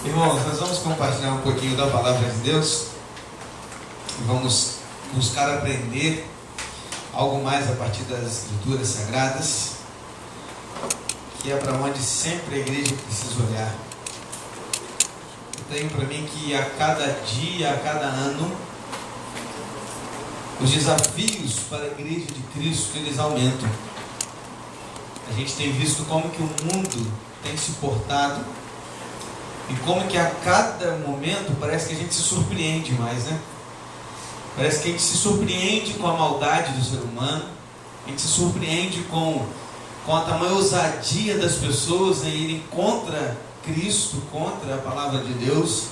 Irmãos, nós vamos compartilhar um pouquinho da palavra de Deus e vamos buscar aprender algo mais a partir das Escrituras Sagradas, que é para onde sempre a igreja precisa olhar. Eu tenho para mim que a cada dia, a cada ano, os desafios para a igreja de Cristo, eles aumentam. A gente tem visto como que o mundo tem se portado e como que a cada momento parece que a gente se surpreende mais, né? Parece que a gente se surpreende com a maldade do ser humano, a gente se surpreende com a tamanha ousadia das pessoas em irem contra Cristo, contra a palavra de Deus,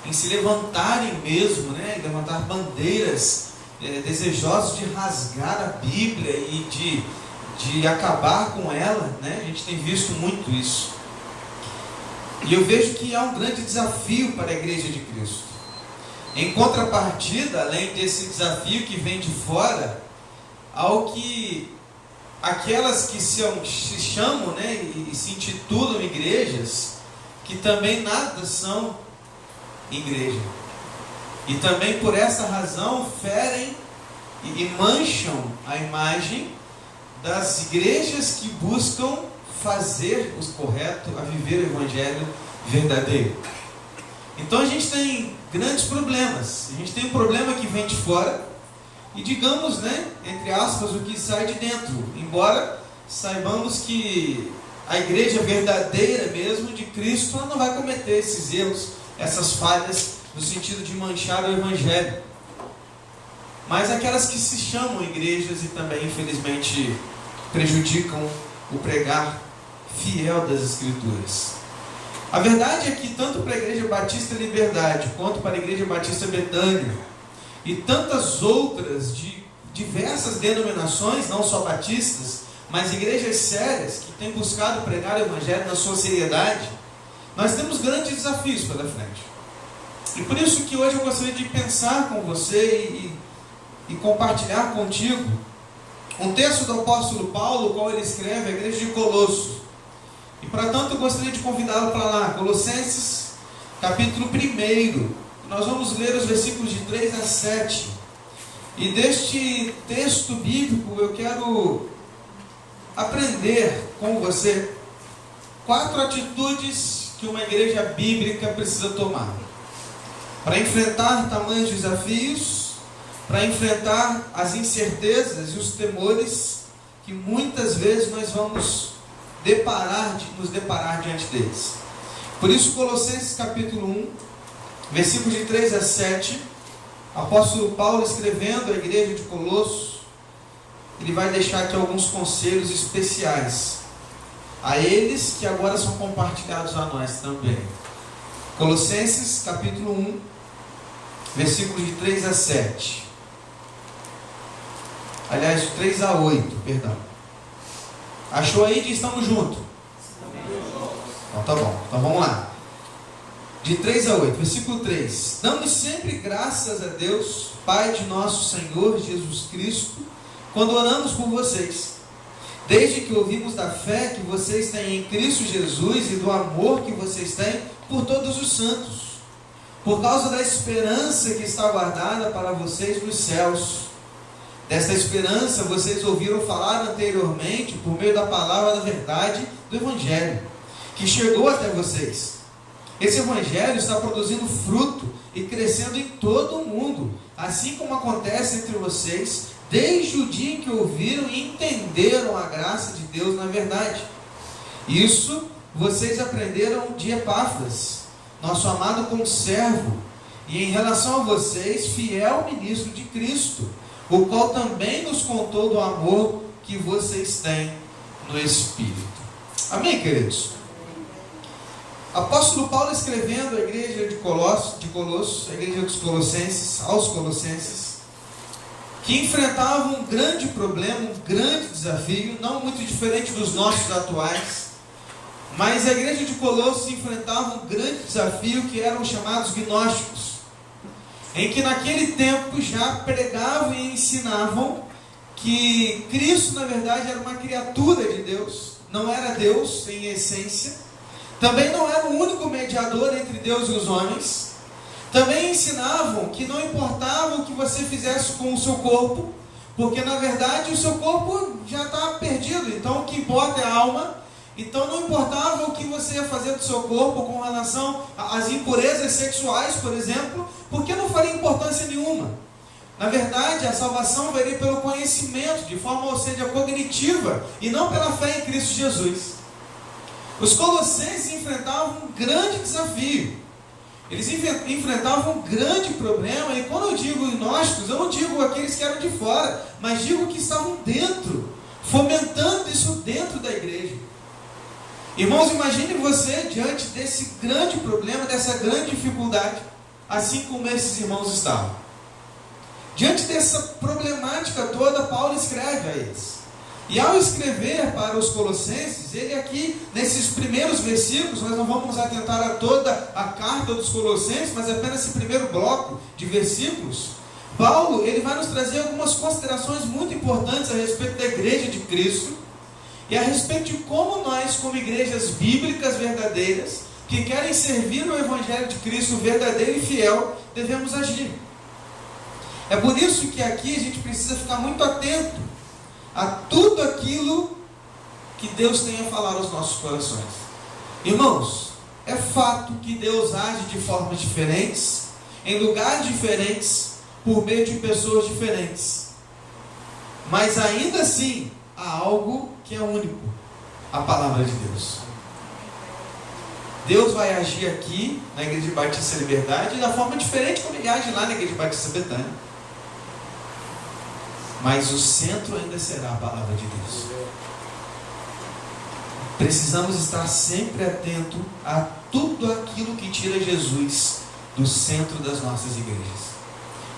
em se levantarem mesmo, né? Levantar bandeiras desejosos de rasgar a Bíblia e de acabar com ela, né? A gente tem visto muito isso. E eu vejo que há um grande desafio para a igreja de Cristo. Em contrapartida, além desse desafio que vem de fora, ao que aquelas que se chamam, né, e se intitulam igrejas, que também nada são igreja. E também por essa razão ferem e mancham a imagem das igrejas que buscam fazer o correto, a viver o evangelho verdadeiro. Então a gente tem grandes problemas. A gente tem um problema que vem de fora e, digamos, né, entre aspas, o que sai de dentro. Embora saibamos que a igreja verdadeira mesmo de Cristo, ela não vai cometer esses erros, essas falhas no sentido de manchar o evangelho. Mas aquelas que se chamam igrejas e também, infelizmente, prejudicam o pregar fiel das Escrituras. A verdade é que tanto para a Igreja Batista Liberdade, quanto para a Igreja Batista Betânia, e tantas outras de diversas denominações, não só batistas, mas igrejas sérias, que têm buscado pregar o Evangelho na sua seriedade, nós temos grandes desafios pela frente. E por isso que hoje eu gostaria de pensar com você e compartilhar contigo um texto do apóstolo Paulo, o qual ele escreve à igreja de Colossos. E para tanto eu gostaria de convidá-lo para lá, Colossenses, capítulo 1. Nós vamos ler os versículos de 3 a 7. E deste texto bíblico eu quero aprender com você 4 atitudes que uma igreja bíblica precisa tomar para enfrentar tamanhos desafios, para enfrentar as incertezas e os temores que muitas vezes nós vamos nos deparar diante deles. Por isso, Colossenses capítulo 1, versículos de 3 a 7, apóstolo Paulo escrevendo à igreja de Colossos, ele vai deixar aqui alguns conselhos especiais a eles, que agora são compartilhados a nós também. Colossenses capítulo 1, versículos de 3 a 7. Aliás, de 3 a 8, perdão. Achou aí? Estamos juntos? Então tá bom, então vamos lá. De 3 a 8, versículo 3. Damos sempre graças a Deus, Pai de nosso Senhor Jesus Cristo, quando oramos por vocês, desde que ouvimos da fé que vocês têm em Cristo Jesus e do amor que vocês têm por todos os santos, por causa da esperança que está guardada para vocês nos céus. Desta esperança vocês ouviram falar anteriormente por meio da palavra da verdade do Evangelho, que chegou até vocês. Esse Evangelho está produzindo fruto e crescendo em todo o mundo, assim como acontece entre vocês, desde o dia em que ouviram e entenderam a graça de Deus na verdade. Isso vocês aprenderam de Epáfras, nosso amado conservo, e em relação a vocês, fiel ministro de Cristo, o qual também nos contou do amor que vocês têm no Espírito. Amém, queridos? Apóstolo Paulo escrevendo à igreja de Colossos, a igreja dos Colossenses, aos Colossenses, que enfrentavam um grande problema, um grande desafio, não muito diferente dos nossos atuais, mas a igreja de Colossos enfrentava um grande desafio que eram os chamados gnósticos, em que naquele tempo já pregavam e ensinavam que Cristo na verdade era uma criatura de Deus, não era Deus em essência, Também não era o único mediador entre Deus e os homens. Também ensinavam que não importava o que você fizesse com o seu corpo, porque na verdade o seu corpo já está perdido, então o que importa é a alma. Então não importava o que você ia fazer do seu corpo com relação às impurezas sexuais, por exemplo, porque não faria importância nenhuma. Na verdade, a salvação viria pelo conhecimento, de forma, ou seja, cognitiva, e não pela fé em Cristo Jesus. Os colossenses enfrentavam um grande desafio. Eles enfrentavam um grande problema, e quando eu digo gnósticos, eu não digo aqueles que eram de fora, mas digo que estavam dentro, fomentando isso dentro da igreja. Irmãos, imagine você diante desse grande problema, dessa grande dificuldade, assim como esses irmãos estavam. Diante dessa problemática toda, Paulo escreve a eles. E ao escrever para os colossenses, ele aqui, nesses primeiros versículos, nós não vamos atentar a toda a carta dos colossenses, mas apenas esse primeiro bloco de versículos, Paulo, ele vai nos trazer algumas considerações muito importantes a respeito da igreja de Cristo, e a respeito de como nós, como igrejas bíblicas verdadeiras, que querem servir o Evangelho de Cristo verdadeiro e fiel, devemos agir. É por isso que aqui a gente precisa ficar muito atento a tudo aquilo que Deus tem a falar aos nossos corações. Irmãos, é fato que Deus age de formas diferentes, em lugares diferentes, por meio de pessoas diferentes. Mas ainda assim, há algo que é único: a palavra de Deus. Deus vai agir aqui na Igreja Batista Liberdade da forma diferente como Ele age lá na Igreja Batista Betânia. Mas o centro ainda será a palavra de Deus. Precisamos estar sempre atentos a tudo aquilo que tira Jesus do centro das nossas igrejas.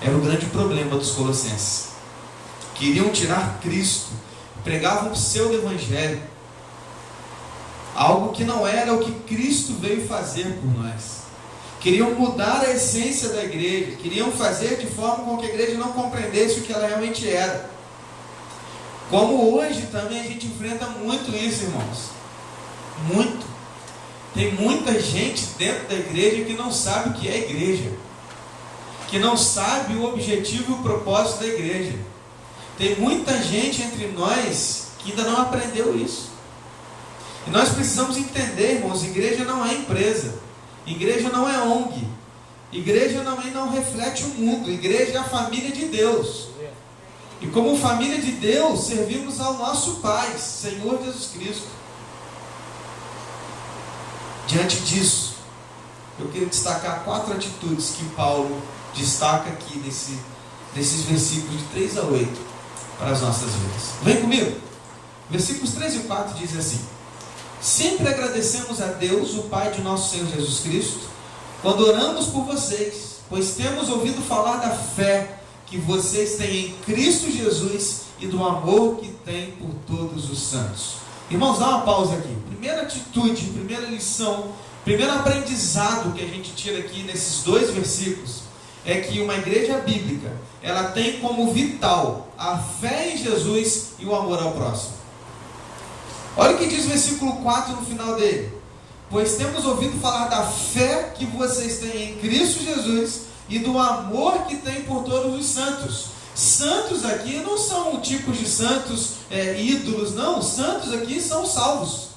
Era o grande problema dos colossenses. Queriam tirar Cristo, pregavam o pseudo-evangelho, algo que não era o que Cristo veio fazer por nós. Queriam mudar a essência da igreja, queriam fazer de forma com que a igreja não compreendesse o que ela realmente era. Como hoje também a gente enfrenta muito isso, irmãos. Muito. Tem muita gente dentro da igreja que não sabe o que é igreja, que não sabe o objetivo e o propósito da igreja. Tem muita gente entre nós que ainda não aprendeu isso. E nós precisamos entender, irmãos, igreja não é empresa, igreja não é ONG, igreja também não reflete o mundo, igreja é a família de Deus. E como família de Deus, servimos ao nosso Pai, Senhor Jesus Cristo. Diante disso, eu queria destacar 4 atitudes que Paulo destaca aqui nesses versículos de 3 a 8 para as nossas vidas. Vem comigo. Versículos 3 e 4 diz assim: sempre agradecemos a Deus, o Pai de nosso Senhor Jesus Cristo, quando oramos por vocês, pois temos ouvido falar da fé que vocês têm em Cristo Jesus e do amor que têm por todos os santos. Irmãos, dá uma pausa aqui. Primeira atitude, primeira lição, primeiro aprendizado que a gente tira aqui nesses 2 versículos é que uma igreja bíblica, ela tem como vital a fé em Jesus e o amor ao próximo. Olha o que diz o versículo 4 no final dele: pois temos ouvido falar da fé que vocês têm em Cristo Jesus e do amor que tem por todos os santos. Santos aqui não são tipos de santos ídolos, não. Santos aqui são salvos.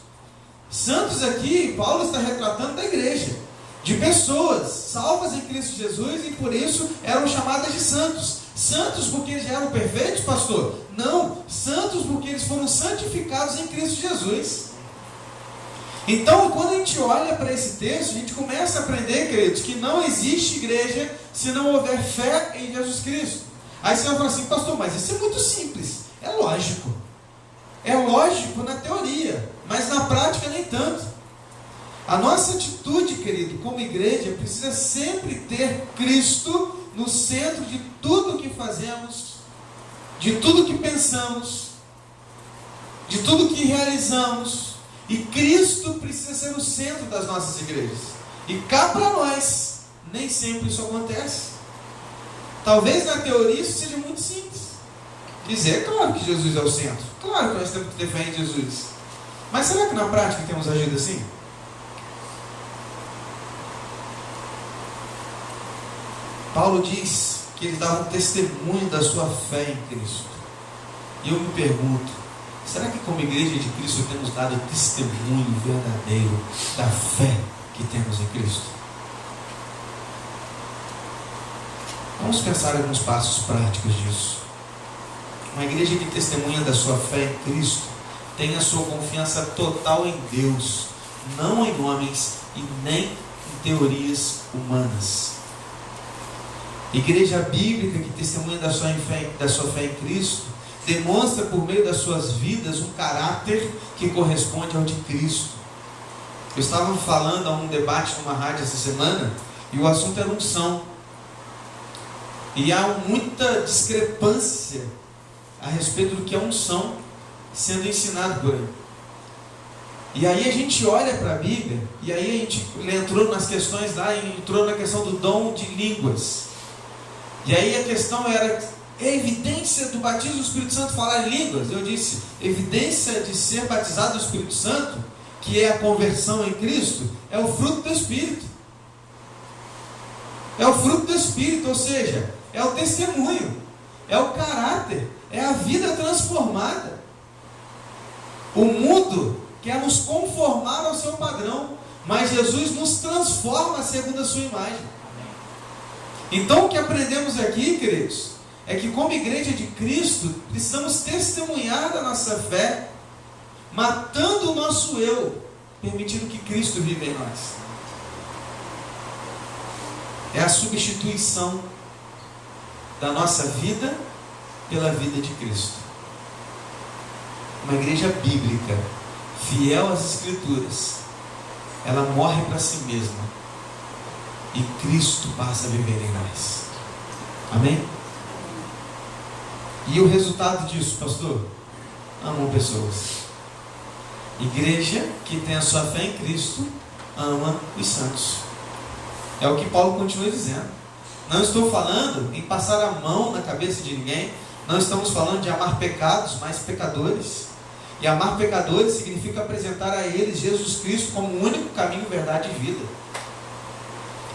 Santos aqui, Paulo está retratando da igreja, de pessoas salvas em Cristo Jesus, e por isso eram chamadas de santos. Santos porque eles já eram perfeitos, pastor? Não, santos porque eles foram santificados em Cristo Jesus. Então, quando a gente olha para esse texto, a gente começa a aprender, queridos, que não existe igreja se não houver fé em Jesus Cristo. Aí você vai falar assim: pastor, mas isso é muito simples. É lógico. É lógico na teoria, mas na prática nem tanto. A nossa atitude, querido, como igreja, precisa sempre ter Cristo no centro de tudo que fazemos, de tudo que pensamos, de tudo que realizamos. E Cristo precisa ser o centro das nossas igrejas. E cá para nós, nem sempre isso acontece. Talvez na teoria isso seja muito simples. Dizer, claro que Jesus é o centro. Claro que nós temos que ter fé em Jesus. Mas será que na prática temos agido assim? Paulo diz que eles davam testemunho da sua fé em Cristo. E eu me pergunto, será que como igreja de Cristo temos dado testemunho verdadeiro da fé que temos em Cristo? Vamos pensar em alguns passos práticos disso. Uma igreja que testemunha da sua fé em Cristo tem a sua confiança total em Deus, não em homens e nem em teorias humanas. Igreja bíblica que testemunha da sua fé em Cristo demonstra por meio das suas vidas um caráter que corresponde ao de Cristo. Eu estava falando a um debate numa rádio essa semana e o assunto era unção. E há muita discrepância a respeito do que é unção sendo ensinado por aí. E aí a gente olha para a Bíblia, e aí a gente entrou nas questões lá, entrou na questão do dom de línguas. E aí a questão era, é evidência do batismo do Espírito Santo falar em línguas? Eu disse, evidência de ser batizado do Espírito Santo, que é a conversão em Cristo, é o fruto do Espírito. É o fruto do Espírito, ou seja, é o testemunho, é o caráter, é a vida transformada. O mundo quer nos conformar ao seu padrão, mas Jesus nos transforma segundo a sua imagem. Então o que aprendemos aqui, queridos, é que como igreja de Cristo, precisamos testemunhar da nossa fé, matando o nosso eu, permitindo que Cristo viva em nós. É a substituição da nossa vida pela vida de Cristo. Uma igreja bíblica, fiel às Escrituras, ela morre para si mesma e Cristo passa a viver em nós. Amém? E o resultado disso, pastor? Amam pessoas. Igreja que tem a sua fé em Cristo ama os santos. É o que Paulo continua dizendo. Não estou falando em passar a mão na cabeça de ninguém. Não estamos falando de amar pecados, mas pecadores. E amar pecadores significa apresentar a eles Jesus Cristo como o único caminho, verdade e vida.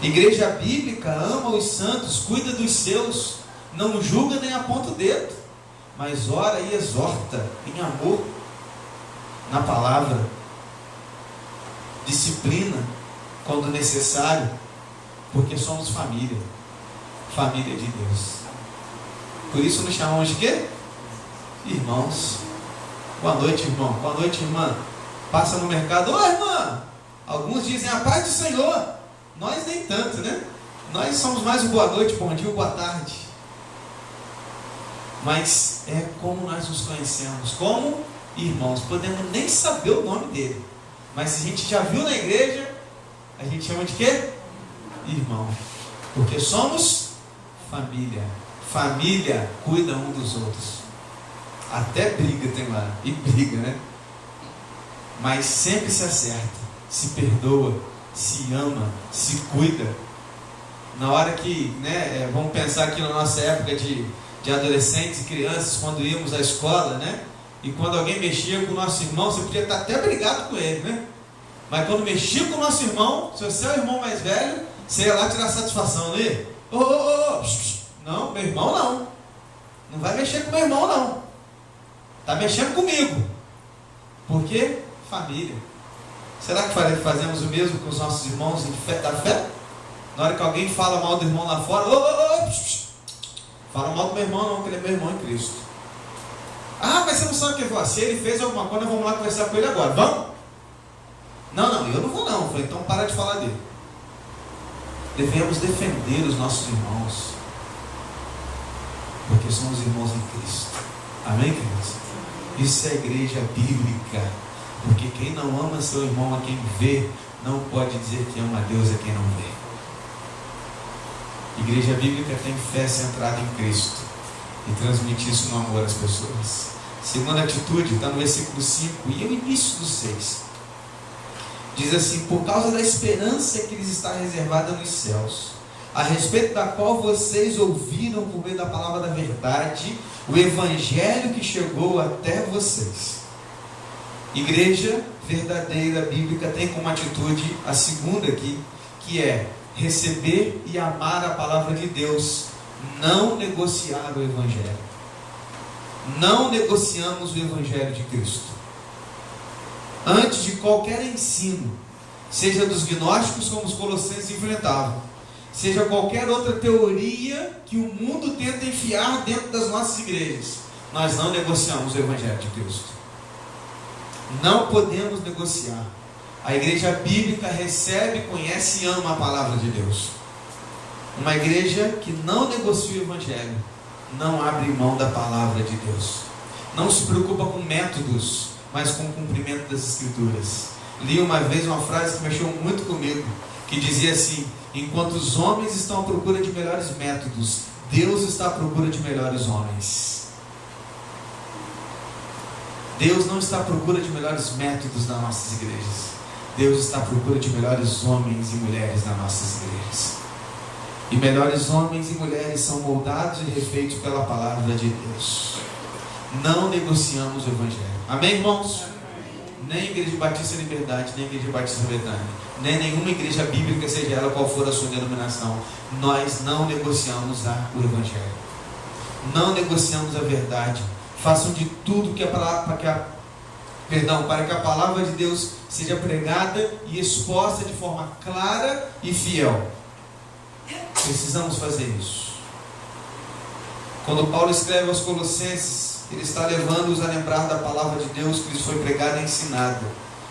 Igreja bíblica ama os santos, cuida dos seus, não julga nem aponta o dedo, mas ora e exorta em amor, na palavra, disciplina quando necessário, porque somos família, família de Deus. Por isso nos chamamos de quê? Irmãos. Boa noite, irmão. Boa noite, irmã. Passa no mercado, ô irmã. Alguns dizem a paz do Senhor. Nós nem tanto, né? Nós somos mais o boa noite, bom dia, boa tarde. Mas é como nós nos conhecemos, como irmãos. Podemos nem saber o nome dele, mas se a gente já viu na igreja, a gente chama de quê? Irmão. Porque somos família. Família cuida um dos outros. Até briga tem lá, e briga, né? Mas sempre se acerta, se perdoa, se ama, se cuida. Na hora que, né, vamos pensar aqui na nossa época de adolescentes e crianças, quando íamos à escola, né? E quando alguém mexia com o nosso irmão, você podia estar até brigado com ele, né? Mas quando mexia com o nosso irmão, se você é o irmão mais velho, você ia lá tirar satisfação nele. Não, meu irmão não. Não vai mexer com meu irmão não. Está mexendo comigo. Por quê? Família. Será que fazemos o mesmo com os nossos irmãos da fé? Na hora que alguém fala mal do irmão lá fora, fala mal do meu irmão não, que ele é meu irmão em Cristo. Ah, mas você não sabe o que foi. Se ele fez alguma coisa, vamos lá conversar com ele agora. Vamos? Não, eu não vou não. Falei, então para de falar dele. Devemos defender os nossos irmãos, porque somos irmãos em Cristo. Amém, queridos? Isso é igreja bíblica, porque quem não ama seu irmão a quem vê, não pode dizer que ama a Deus a quem não vê. Igreja bíblica tem fé centrada em Cristo e transmite isso no amor às pessoas. Segunda atitude está no versículo 5 e é o início do 6. Diz assim: por causa da esperança que lhes está reservada nos céus, a respeito da qual vocês ouviram por meio da palavra da verdade, o evangelho que chegou até vocês. Igreja verdadeira, bíblica, tem como atitude a segunda aqui, que é receber e amar a palavra de Deus, não negociar o Evangelho. Não negociamos o Evangelho de Cristo. Antes de qualquer ensino, seja dos gnósticos como os colossenses enfrentavam, seja qualquer outra teoria que o mundo tenta enfiar dentro das nossas igrejas, nós não negociamos o Evangelho de Cristo. Não podemos negociar. A igreja bíblica recebe, conhece e ama a palavra de Deus. Uma igreja que não negocia o Evangelho, não abre mão da palavra de Deus. Não se preocupa com métodos, mas com o cumprimento das Escrituras. Li uma vez uma frase que mexeu muito comigo, que dizia assim: enquanto os homens estão à procura de melhores métodos, Deus está à procura de melhores homens. Deus não está à procura de melhores métodos nas nossas igrejas. Deus está à procura de melhores homens e mulheres nas nossas igrejas. E melhores homens e mulheres são moldados e refeitos pela palavra de Deus. Não negociamos o Evangelho. Amém, irmãos? Nem a Igreja Batista Liberdade, nem a Igreja Batista Betânia, nem nenhuma igreja bíblica, seja ela qual for a sua denominação, nós não negociamos o Evangelho. Não negociamos a verdade. Façam de tudo para que a palavra de Deus seja pregada e exposta de forma clara e fiel. Precisamos fazer isso. Quando Paulo escreve aos Colossenses, ele está levando-os a lembrar da palavra de Deus que lhes foi pregada e ensinada,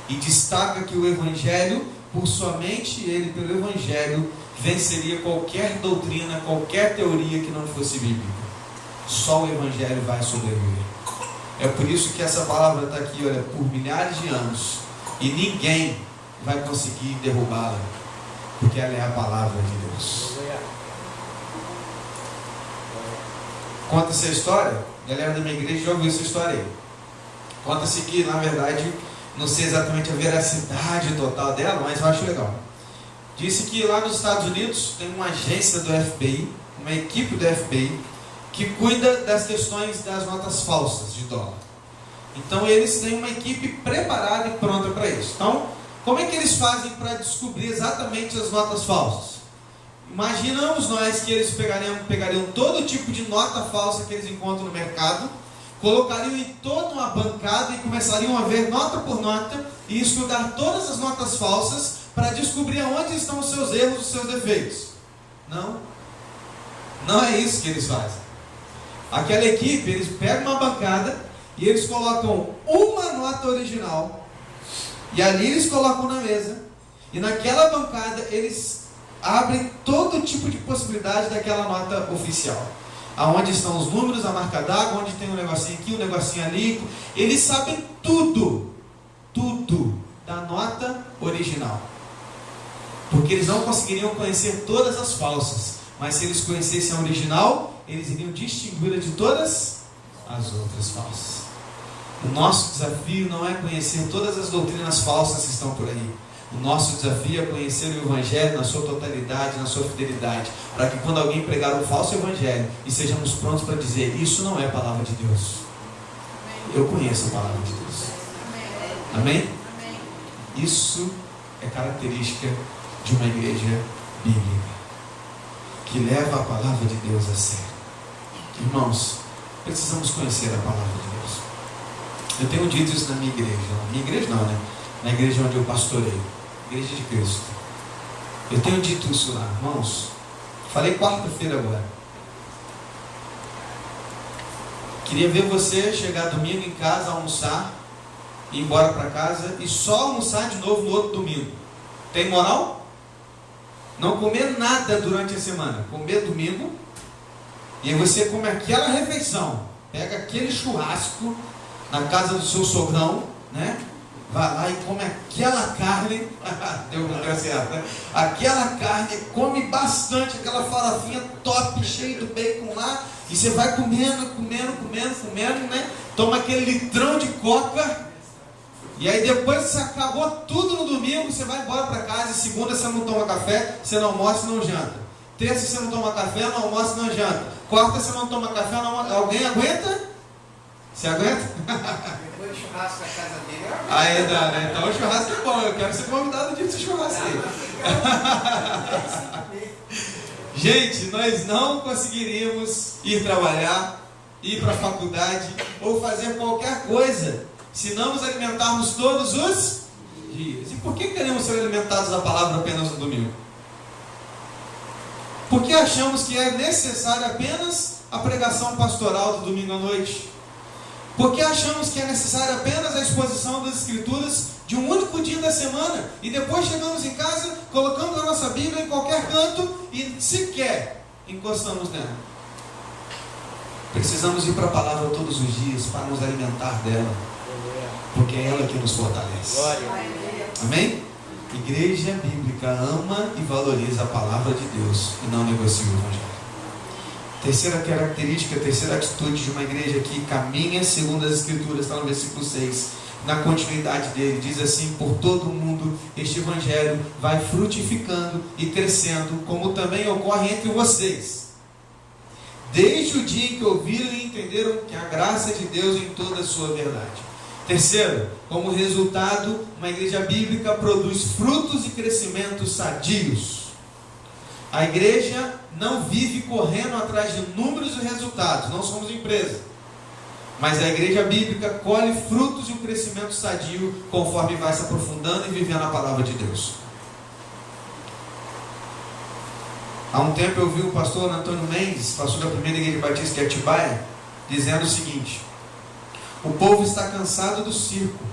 e destaca que o Evangelho, por somente ele, pelo Evangelho, venceria qualquer doutrina, qualquer teoria que não fosse bíblica. Só o Evangelho vai sobreviver. É por isso que essa palavra está aqui, olha, por milhares de anos, e ninguém vai conseguir derrubá-la, porque ela é a palavra de Deus. Conta essa história, a galera da minha igreja já ouviu essa história aí. Conta-se que, na verdade, não sei exatamente a veracidade total dela, mas eu acho legal. Disse que lá nos Estados Unidos tem uma agência do FBI, uma equipe do FBI, que cuida das questões das notas falsas de dólar. Então eles têm uma equipe preparada e pronta para isso. Então, como é que eles fazem para descobrir exatamente as notas falsas? Imaginamos nós que eles pegariam todo tipo de nota falsa que eles encontram no mercado, colocariam em toda uma bancada e começariam a ver nota por nota e estudar todas as notas falsas para descobrir onde estão os seus erros, os seus defeitos. Não é isso que eles fazem. Aquela equipe, eles pegam uma bancada e eles colocam uma nota original, e ali eles colocam na mesa, e naquela bancada eles abrem todo tipo de possibilidade daquela nota oficial. Aonde estão os números, a marca d'água, onde tem um negocinho aqui, um negocinho ali. Eles sabem tudo da nota original. Porque eles não conseguiriam conhecer todas as falsas, mas se eles conhecessem a original, eles iriam distingui-la de todas as outras falsas. O nosso desafio não é conhecer todas as doutrinas falsas que estão por aí. O nosso desafio é conhecer o Evangelho na sua totalidade, na sua fidelidade, para que quando alguém pregar um falso Evangelho, e sejamos prontos para dizer: isso não é a palavra de Deus. Eu conheço a palavra de Deus. Amém? Isso é característica de uma igreja bíblica, que leva a palavra de Deus a sério. Irmãos, precisamos conhecer a palavra de Deus. Eu tenho dito isso na minha igreja. Na minha igreja não, né? Na igreja onde eu pastorei, Igreja de Cristo. Eu tenho dito isso lá, irmãos. Falei quarta-feira agora. Queria ver você chegar domingo em casa, almoçar, ir embora para casa e só almoçar de novo no outro domingo. Tem moral? Não comer nada durante a semana. Comer domingo, e aí você come aquela refeição. Pega aquele churrasco na casa do seu sogrão, né? Vai lá e come aquela carne. Deu certo, né? Aquela carne, come bastante, aquela farofinha top, cheia do bacon lá. E você vai comendo, né? Toma aquele litrão de coca. E aí depois que você acabou tudo no domingo, você vai embora para casa. E segunda você não toma café, você não almoça e não janta. Terça você não toma café, não almoça e não janta. Quarta você não toma café, não almoça. Alguém aguenta? Você aguenta? Depois do churrasco na casa dele. Aí dá, né? Então o churrasco é bom. Eu quero ser convidado no dia desse churrasco aí. Gente, nós não conseguiríamos ir trabalhar, ir para a faculdade ou fazer qualquer coisa se não nos alimentarmos todos os dias. E por que queremos ser alimentados da palavra apenas no domingo? Porque achamos que é necessário apenas a pregação pastoral do domingo à noite. Porque achamos que é necessário apenas a exposição das Escrituras de um único dia da semana. E depois chegamos em casa, colocamos a nossa Bíblia em qualquer canto e sequer encostamos nela. Precisamos ir para a palavra todos os dias para nos alimentar dela. Porque é ela que nos fortalece. Amém? Igreja bíblica ama e valoriza a palavra de Deus e não negocia o Evangelho. Terceira característica, terceira atitude de uma igreja que caminha segundo as Escrituras, está no versículo 6, na continuidade dele, diz assim: por todo o mundo este Evangelho vai frutificando e crescendo, como também ocorre entre vocês, desde o dia em que ouviram e entenderam que a graça de Deus em toda a sua verdade. Terceiro, como resultado, uma igreja bíblica produz frutos e crescimentos sadios. A igreja não vive correndo atrás de números e resultados, não somos empresa. Mas a igreja bíblica colhe frutos e um crescimento sadio conforme vai se aprofundando e vivendo a palavra de Deus. Há um tempo eu vi o pastor Antônio Mendes, pastor da primeira igreja batista de Atibaia, dizendo o seguinte: o povo está cansado do circo,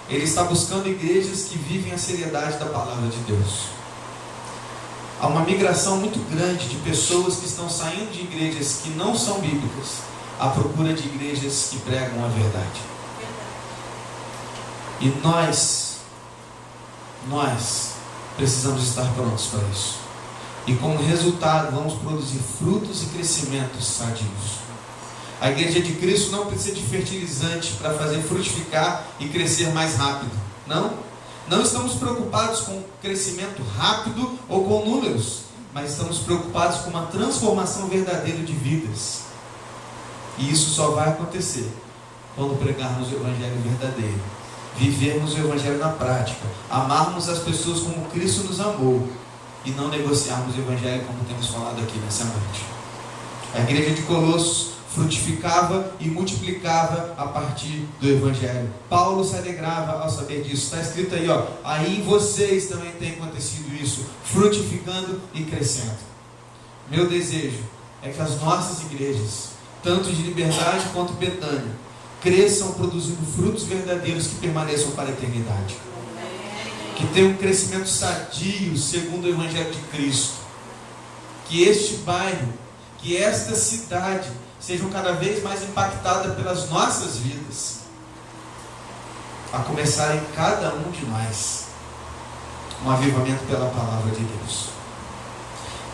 ele está buscando igrejas que vivem a seriedade da palavra de Deus. Há uma migração muito grande de pessoas que estão saindo de igrejas que não são bíblicas à procura de igrejas que pregam a verdade. E nós precisamos estar prontos para isso. E como resultado vamos produzir frutos e crescimentos sadios. A igreja de Cristo não precisa de fertilizante para fazer frutificar e crescer mais rápido. Não estamos preocupados com crescimento rápido ou com números, mas estamos preocupados com uma transformação verdadeira de vidas. E isso só vai acontecer quando pregarmos o Evangelho verdadeiro, vivermos o Evangelho na prática, amarmos as pessoas como Cristo nos amou e não negociarmos o Evangelho como temos falado aqui nessa noite. A igreja de Colossos frutificava e multiplicava a partir do Evangelho. Paulo se alegrava ao saber disso. Está escrito aí, aí em vocês também tem acontecido isso, frutificando e crescendo. Meu desejo é que as nossas igrejas, tanto de Liberdade quanto Betânia, cresçam produzindo frutos verdadeiros que permaneçam para a eternidade. Que tenham um crescimento sadio segundo o Evangelho de Cristo. Que este bairro, que esta cidade sejam cada vez mais impactadas pelas nossas vidas, a começar em cada um de nós um avivamento pela palavra de Deus.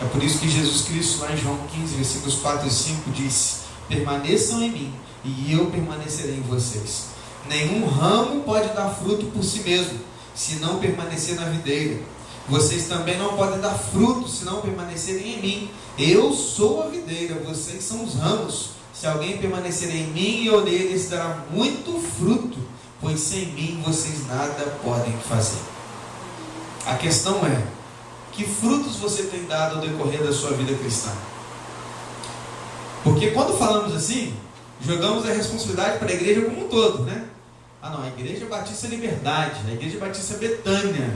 É por isso que Jesus Cristo, lá em João 15, versículos 4 e 5, disse: permaneçam em mim e eu permanecerei em vocês. Nenhum ramo pode dar fruto por si mesmo, se não permanecer na videira. Vocês também não podem dar fruto se não permanecerem em mim. Eu sou a videira, vocês são os ramos. Se alguém permanecer em mim e eu nele, esse dará muito fruto, pois sem mim vocês nada podem fazer. A questão é: que frutos você tem dado ao decorrer da sua vida cristã? Porque quando falamos assim, jogamos a responsabilidade para a igreja como um todo, né? A igreja Batista Liberdade, a igreja Batista Betânia.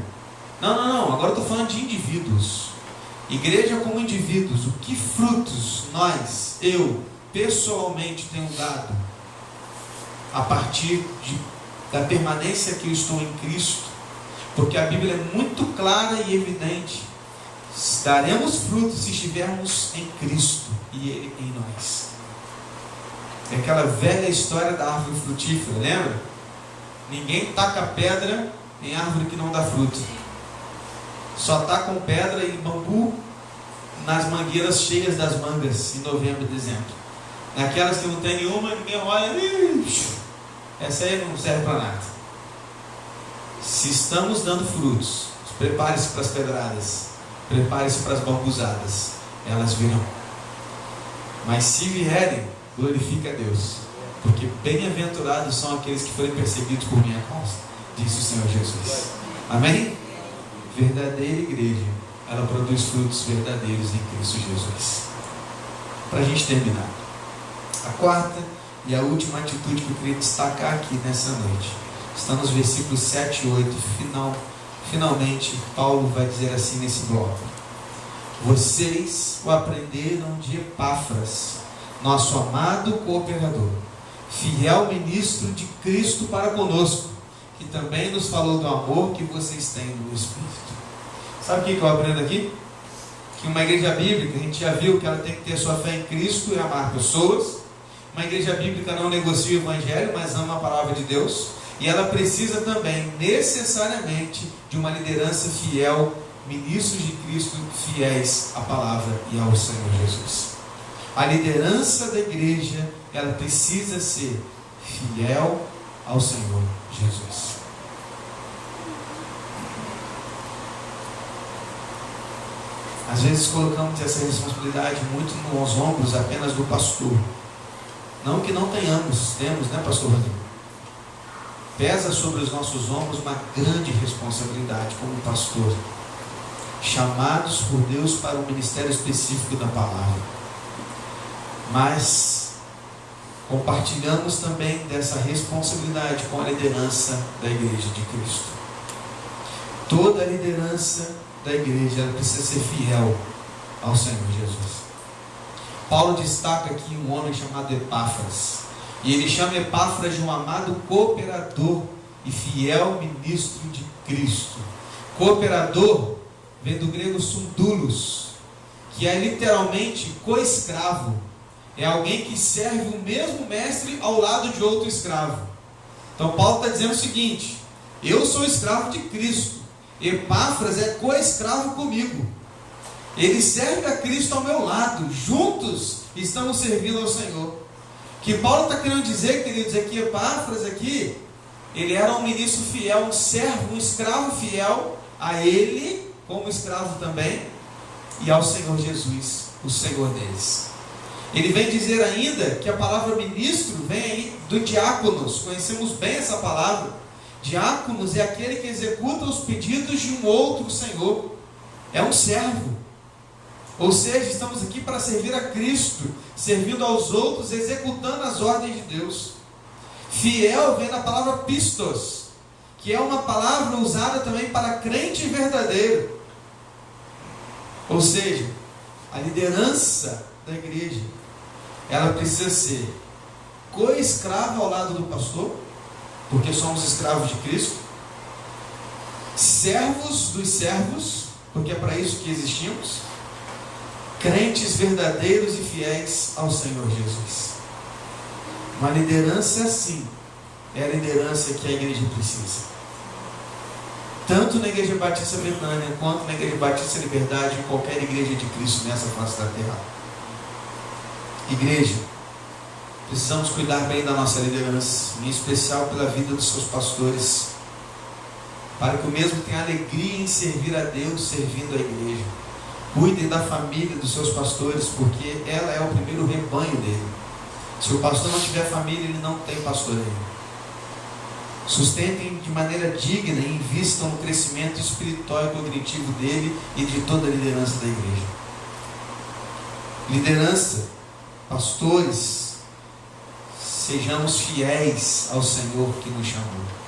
Não, agora eu estou falando de indivíduos. Igreja como indivíduos, o que frutos eu pessoalmente tenho dado a partir da permanência que eu estou em Cristo? Porque a Bíblia é muito clara e evidente: daremos frutos se estivermos em Cristo e Ele em nós. É aquela velha história da árvore frutífera, lembra? Ninguém taca pedra em árvore que não dá fruto. Só tacam pedra e bambu nas mangueiras cheias das mangas em novembro e dezembro. Naquelas que não tem nenhuma, ninguém olha, essa aí não serve para nada. Se estamos dando frutos, prepare-se para as pedradas, prepare-se para as bambuzadas, elas virão. Mas se vierem, glorifique a Deus, porque bem-aventurados são aqueles que forem perseguidos por minha causa, disse o Senhor Jesus. Amém? Verdadeira igreja ela produz frutos verdadeiros em Cristo Jesus. Para a gente terminar, a quarta e a última atitude que eu queria destacar aqui nessa noite está nos versículos 7 e 8. Finalmente, Paulo vai dizer assim nesse bloco: vocês o aprenderam de Epáfras, nosso amado cooperador, fiel ministro de Cristo para conosco, que também nos falou do amor que vocês têm no Espírito. Sabe o que eu aprendo aqui? Que uma igreja bíblica, a gente já viu que ela tem que ter sua fé em Cristo e amar pessoas. Uma igreja bíblica não negocia o Evangelho, mas ama a palavra de Deus. E ela precisa também, necessariamente, de uma liderança fiel, ministros de Cristo fiéis à palavra e ao Senhor Jesus. A liderança da igreja, ela precisa ser fiel ao Senhor Jesus. Às vezes colocamos essa responsabilidade muito nos ombros apenas do pastor. Não que não temos, né, pastor Rodrigo? Pesa sobre os nossos ombros uma grande responsabilidade como pastor, chamados por Deus para um ministério específico da palavra. Mas compartilhamos também dessa responsabilidade com a liderança da igreja de Cristo. Toda a liderança da igreja ela precisa ser fiel ao Senhor Jesus. Paulo destaca aqui um homem chamado Epáfras, e ele chama Epáfras de um amado cooperador e fiel ministro de Cristo. Cooperador vem do grego sundulos, que é literalmente co-escravo. É alguém que serve o mesmo mestre ao lado de outro escravo. Então Paulo está dizendo o seguinte: eu sou escravo de Cristo, Epáfras é co-escravo comigo, ele serve a Cristo ao meu lado, juntos estamos servindo ao Senhor. Que Paulo está querendo dizer, queridos, é que Epáfras aqui, ele era um ministro fiel, um servo, um escravo fiel a ele, como escravo também, e ao Senhor Jesus, o Senhor deles. Ele vem dizer ainda que a palavra ministro vem aí do diáconos. Conhecemos bem essa palavra. Diáconos é aquele que executa os pedidos de um outro senhor. É um servo. Ou seja, estamos aqui para servir a Cristo, servindo aos outros, executando as ordens de Deus. Fiel vem da palavra pistos, que é uma palavra usada também para crente verdadeiro. Ou seja, a liderança da igreja, ela precisa ser co-escrava ao lado do pastor, porque somos escravos de Cristo, servos dos servos, porque é para isso que existimos, crentes verdadeiros e fiéis ao Senhor Jesus. Uma liderança assim é a liderança que a igreja precisa, tanto na Igreja Batista Betânia quanto na Igreja Batista Liberdade, em qualquer igreja de Cristo nessa face da terra. Igreja, precisamos cuidar bem da nossa liderança, em especial pela vida dos seus pastores, para que o mesmo tenha alegria em servir a Deus, servindo a igreja. Cuidem da família dos seus pastores, porque ela é o primeiro rebanho dele. Se o pastor não tiver família, ele não tem pastoreio. Sustentem de maneira digna e invistam no crescimento espiritual e cognitivo dele e de toda a liderança da igreja. Liderança, pastores, sejamos fiéis ao Senhor que nos chamou.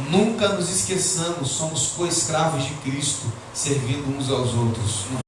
Nunca nos esqueçamos, somos co-escravos de Cristo, servindo uns aos outros no